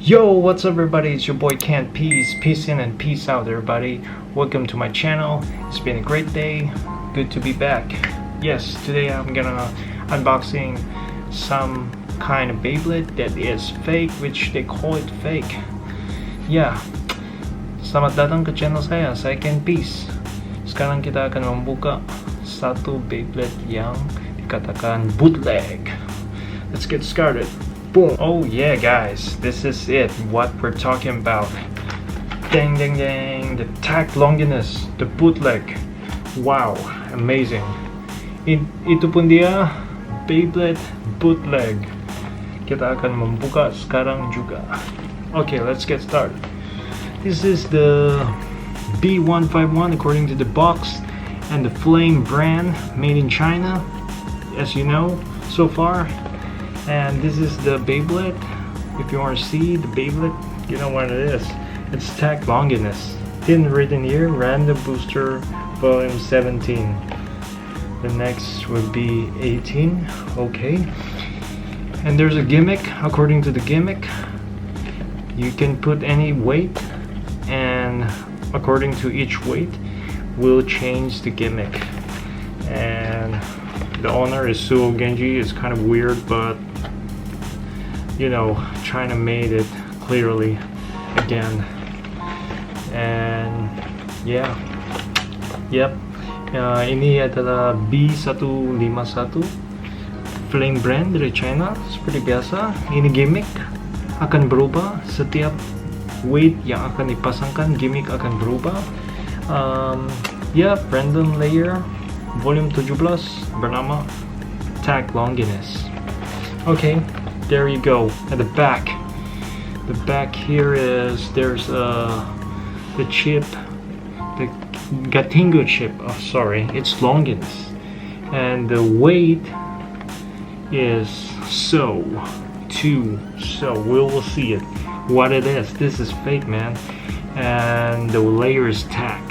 Yo, what's up everybody? It's your boy Kenth Peace. Peace in and peace out everybody. Welcome to my channel. It's been a great day. Good to be back. Yes, today I'm gonna unboxing some kind of Beyblade that is fake, which they call it fake. Yeah. Selamat datang ke channel saya Kenth Peace. Sekarang kita akan membuka satu Beyblade yang dikatakan bootleg. Let's get started. Boom. Oh yeah guys, this is it, what we're talking about. Dang dang dang, the Tact Loginus, the bootleg. Wow, amazing. Itu pun dia, Beyblade bootleg. Kita akan membuka sekarang juga. Okay, let's get started. This is the B151 according to the box, and the Flame Brand, made in China, as you know so far. And this is the Beyblade. If you want to see the Beyblade, you know what it is. It's Tact Loginus. Thin written here, random booster, volume 17. The next would be 18. Okay. And there's a gimmick. According to the gimmick, you can put any weight, and according to each weight, will change the gimmick. And the owner is Suo Genji. It's kind of weird, but you know, China made it clearly again. And yeah, yep. Ini adalah B151 Flame Brand dari China. Seperti biasa, ini gimmick akan berubah setiap weight yang akan dipasangkan. Gimmick akan berubah. Random layer volume 17 bernama Tact Loginus. Okay, there you go. At the back here is there's the chip, the Gatingo chip. Oh, sorry, it's Longinus, and the weight is so we will see it what it is. This is fake, man, and the layer is Tact.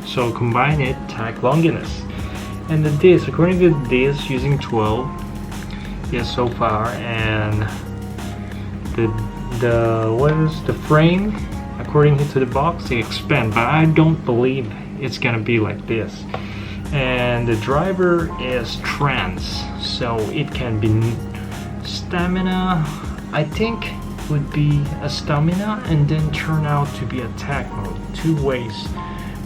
So combine it, Tact Loginus. And the disc, according to the disc, using 12. Yes, so far. And the frame, according to the box, they expand, but I don't believe it's gonna be like this. And the driver is trans, so it can be stamina. I think would be a stamina and then turn out to be attack mode, 2 ways.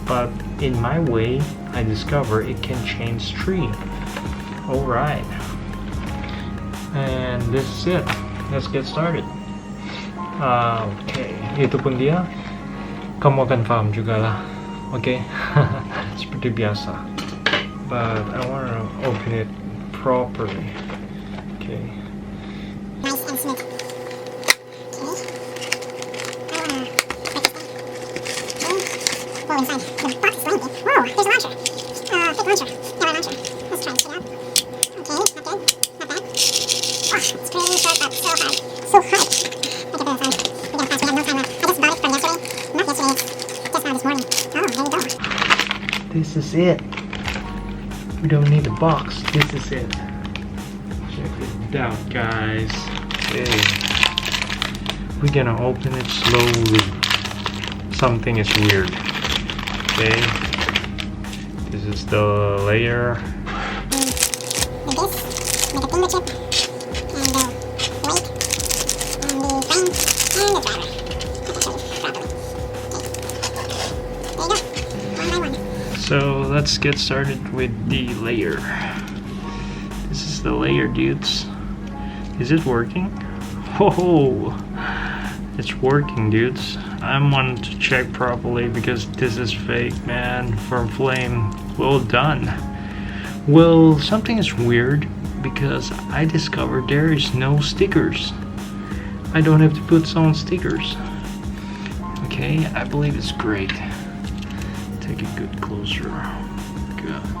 But in my way, I discover it can change 3. Alright. And this is it. Let's get started. Okay, itu pun dia. Kamu akan paham juga lah. Okay? Seperti biasa. But I want to open it properly. Okay. Nice and smooth. Whoa, inside. The box is lengthy. Whoa, there's a launcher. Fake launcher. Yeah, my launcher. Let's try this shit out. Okay, not good. Not bad. Oh, it's pretty short, but so hard. So hard. Look at this. We're gonna pass. We have no time left. I just bought it from yesterday. Not yesterday. It's just now this morning. Oh, there you go. This is it. We don't need a box. This is it. Check it out, guys. Okay. We're gonna open it slowly. Something is weird. Okay. This is the layer. The disc, the finger chip, and the weight, and the frame, and the driver. I'll show you properly. Okay. There you go. One by one. So let's get started with the layer. This is the layer, dudes. Is it working? Oh, it's working, dudes. I wanted to check properly because this is fake, man. From Flame. Well done. Well, something is weird because I discovered there is no stickers. I don't have to put some stickers. Okay, I believe it's great. Take a good closer. Good.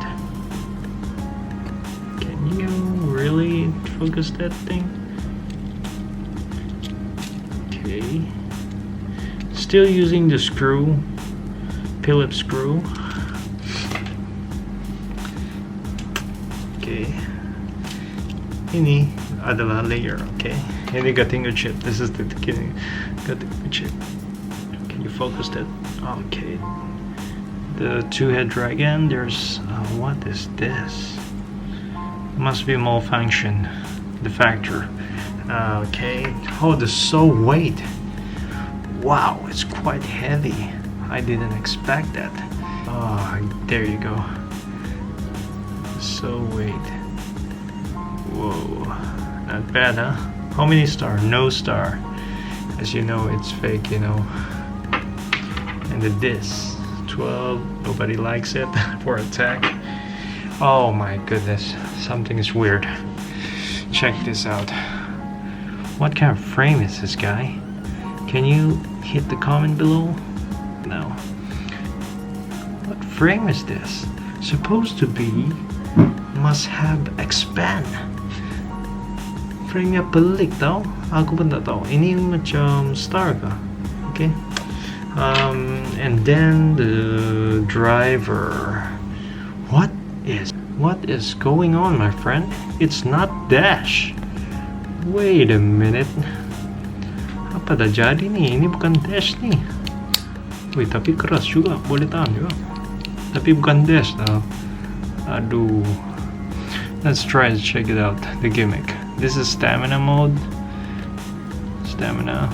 Can you really focus that thing? Okay. Still using the screw, Phillips screw. Okay. ini adalah layer, okay? Ini gatingo chip. This is the gatingo chip. Can you focus that? Okay. The two-head dragon. There's what is this? Must be malfunction. The factor. Okay. Oh, the soul weight. Wow, it's quite heavy. I didn't expect that. Oh, there you go. So weight. Whoa, not bad, huh? How many star? No star. As you know, it's fake, you know. And the disc, 12. Nobody likes it for attack. Oh my goodness, something is weird. Check this out. What kind of frame is this guy? Can you hit the comment below? No. What frame is this? Supposed to be must have expand. Frame nya pelik tau. Aku pun tak tahu. Ini macam star kah? Okay. And then the driver. What is going on, my friend? It's not dash. Wait a minute. Apa dah jadi nih? Ini bukan dash nih. Wih, tapi keras juga. Boleh tahan juga. Tapi bukan dash tau. Aduh. Let's try to check it out. The gimmick. This is stamina mode. Stamina.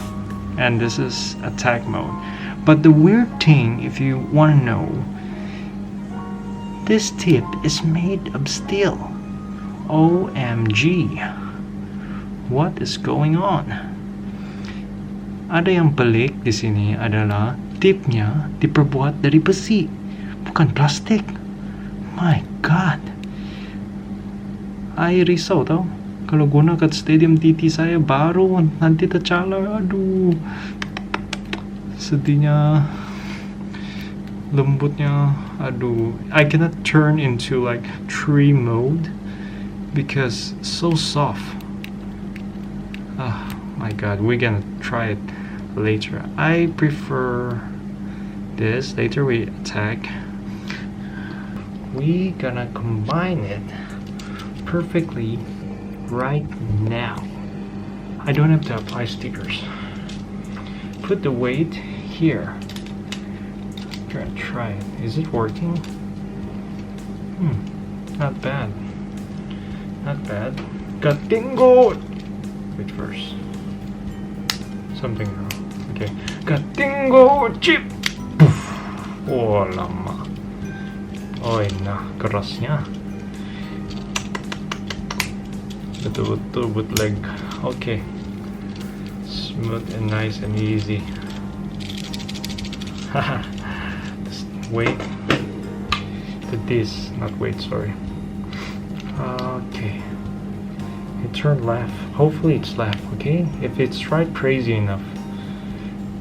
And this is attack mode. But the weird thing, if you want to know, this tip is made of steel. OMG. What is going on? Ada yang pelik di sini adalah tipnya diperbuat dari besi, bukan plastik. My God. I risau tau. Kalau guna kat stadium TT saya baru nanti tercala. Aduh. Sedihnya. Lembutnya. Aduh. I cannot turn into like tree mode because it's so soft. Oh my God. We're gonna try it later. I prefer this. Later we attack. We gonna combine it perfectly right now. I don't have to apply stickers. Put the weight here. Try it. Is it working? Not bad. Not bad. Gatingo! Which verse? Something wrong. Okay. Gatingo chip! Poof! Oh lama. Oh nah, kerasnya. Betul-betul bootleg. Okay. Smooth and nice and easy. Haha. Wait. This, not wait, sorry. Okay. It turned left. Hopefully it's left, okay? If it's right, crazy enough.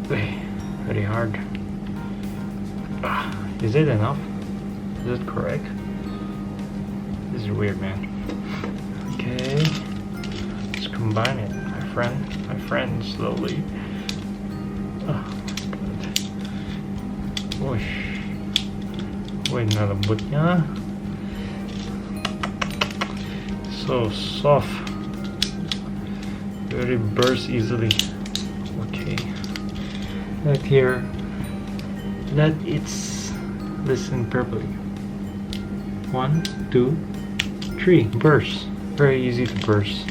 Very hard. Is it enough? Is it correct? This is weird, man. Okay. Let's combine it, my friend, slowly. Whoosh. Wait, na lembutnya. So soft. Very burst easily. Okay. Let here. Let it listen properly. 1, 2, 3. Burst. Very easy to burst.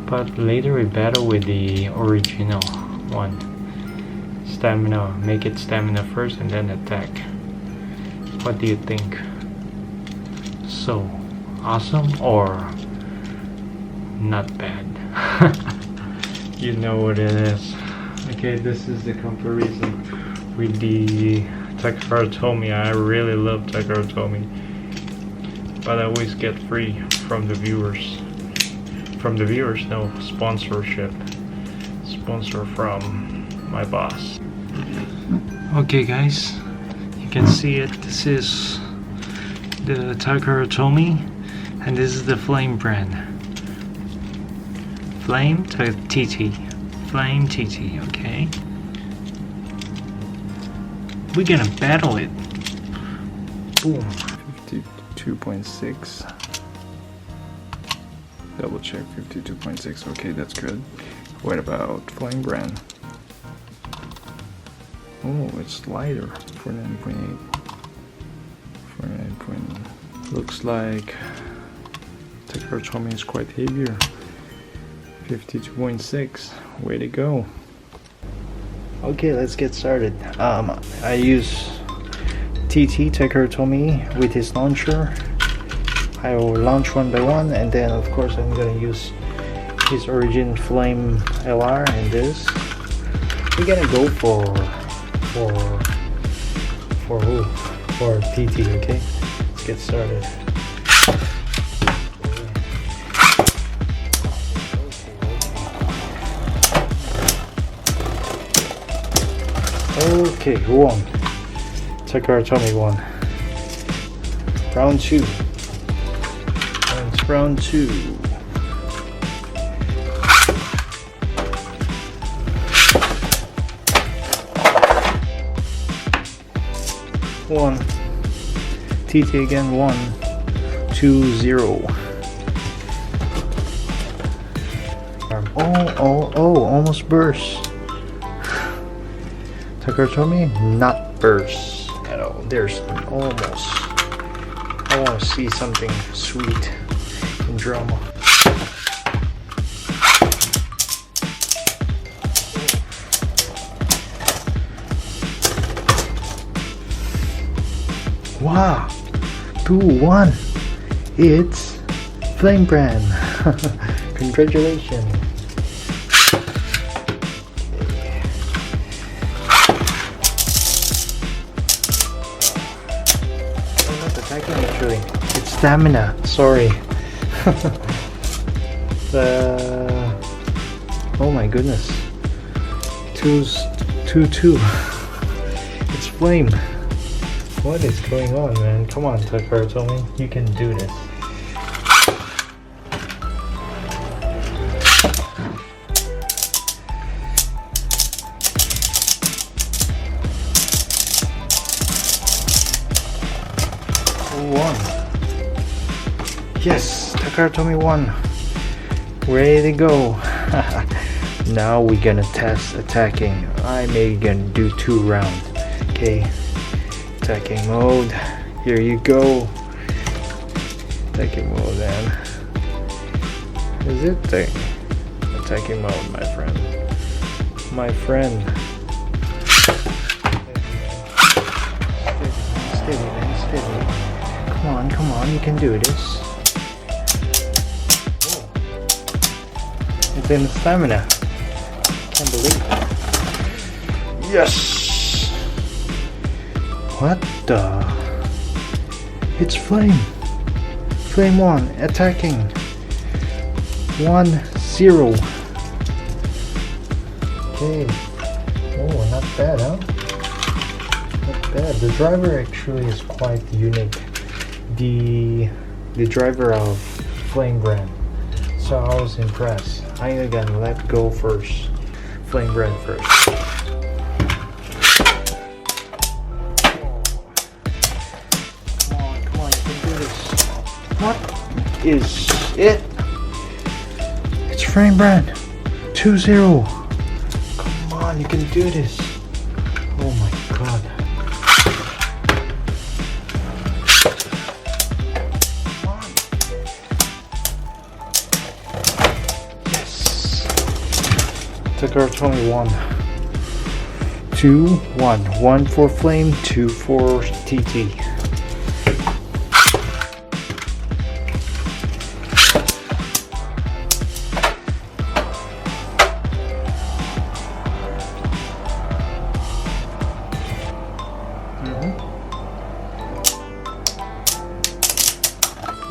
But later we battle with the original one. Stamina. Make it stamina first and then attack. What do you think? So awesome or not bad? You know what it is. Okay, this is the comparison with the Takara Tomy. I really love Takara Tomy, but I always get free from the viewers. From the viewers, no sponsorship. Sponsor from my boss. Okay, guys. You can see it. This is the Takara Tomy, and this is the Flame Brand. Flame TT. Flame TT, okay? We're gonna battle it. Boom. 52.6. Double check 52.6. Okay, that's good. What about Flame Brand? Oh, it's lighter. 49.8. 49.8. Looks like Takara Tomy is quite heavier. 52.6. Way to go. Okay, let's get started. I use TT Takara Tomy with his launcher. I will launch one by one, and then of course I'm gonna use his Origin Flame LR and this. We're gonna go for TT. Okay, let's get started. Okay, who won? Takara Tomy won. Round 2. Round 2. One. TT again. 1, 2, 0. Oh! Almost burst. Takara Tomy not burst at all. There's almost. I want to see something sweet in drama. Wow, 2-1. It's Flame Brand. Congratulations. Actually, it's stamina. Sorry. Oh my goodness. 2-2. It's flame. What is going on, man? Come on, Takara Tomy. You can do this. Won. Yes, Takara Tomy won. Ready to go. Now we're gonna test attacking. I may gonna do 2 rounds. Okay, attacking mode. Here you go. Attacking mode, then. Is it attacking mode, my friend? My friend. Steady, man, steady. Come on, you can do this. Oh. It's in stamina. Can't believe it. Yes! What the? It's flame. Flame 1, attacking. 1-0. Okay. Oh, not bad, huh? Not bad. The driver actually is quite unique. The driver of Flame Brand. So I was impressed. I'm gonna let go first. Flame Brand first. Come on, you can do this. What is it? It's Flame Brand. 2-0. Come on, you can do this. Oh my god. Takara Tomy 1, 2, 1. 1 for Flame, 2 for TT.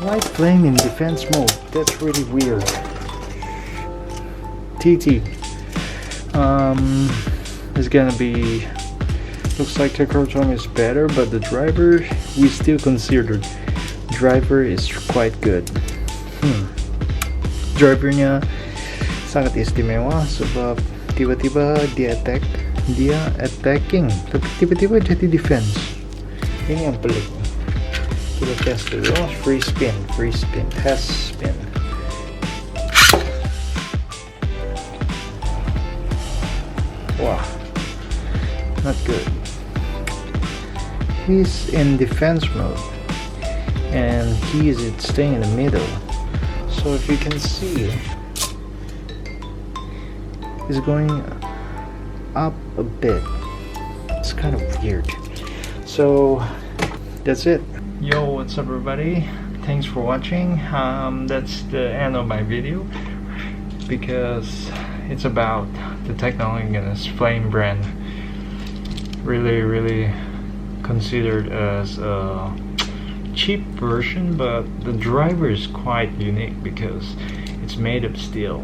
Why Flame in defense mode? That's really weird. TT. It's gonna be, looks like Takara Tomy is better, but the driver, we still consider driver is quite good. Drivernya sangat istimewa sebab tiba-tiba dia attacking, tapi tiba-tiba jadi defense. Ini yang pelik. Kita tes dulu. Free spin, test spin. Wow, not good. He's in defense mode, and he is staying in the middle. So if you can see, he's going up a bit. It's kind of weird. So that's it. Yo, what's up everybody? Thanks for watching. That's the end of my video because it's about the Tact Loginus Flame Brand. Really considered as a cheap version, but the driver is quite unique because it's made of steel.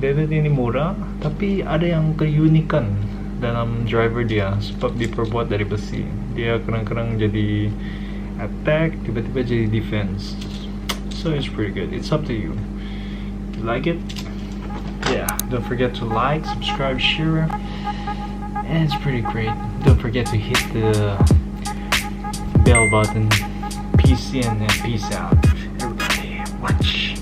Beyblade ini murah, tapi ada yang keunikan dalam driver dia sebab diperbuat dari besi. Dia kadang-kadang jadi attack, tiba-tiba jadi defense. So it's pretty good. It's up to you. You like it? Yeah, don't forget to like, subscribe, share, and it's pretty great. Don't forget to hit the bell button. Peace in and peace out. Everybody, watch.